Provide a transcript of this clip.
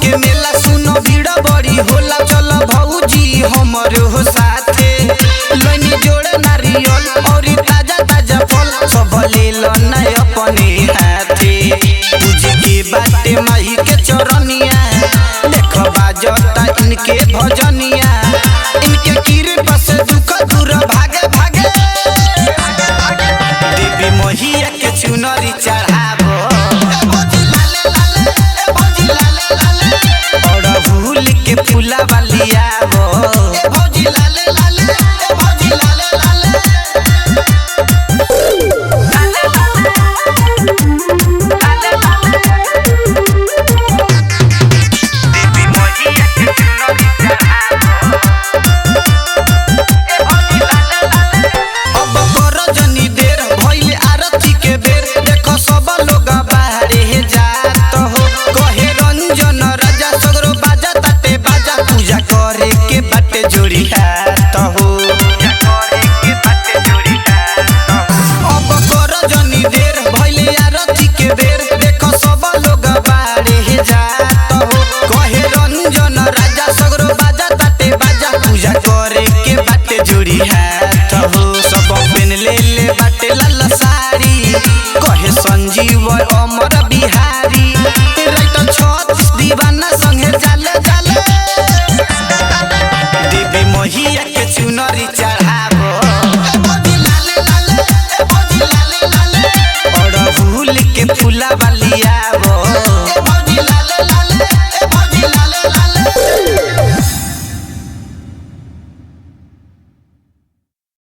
के मेला सुनो भीड़ बड़ी होला। चल भौजी हमर हो साथे लनी जोड़े नारियल और ताजा ताजा फल सब ले लो ना अपने हाथे। पूजे के बाटे माही के चरनिया देखो बाजता इनके भजनिया। इनके कृपा से दुख दूर भागे भागे। देवी मोहिया के चुनरी चढ़ाबो और भूल के फूला बलियाबो। जोड़ी हाथ हो अब कर जनी देर भइले आरती के बेर। देखो सब लोग बाड़े जात हो कहे रंजन राजा सगरो बाजा ताटे बाजा पूजा करे के बाटे जोड़ी हाथ हो। सब पेन ले ले बाटे लाल साड़ी कहे संजीव अमर बिहारी। राइट छत दीवाना संगे जाले जाले। देवी मोहिया के चुनरी चढ़ाबो और भूल के फूला बलिया।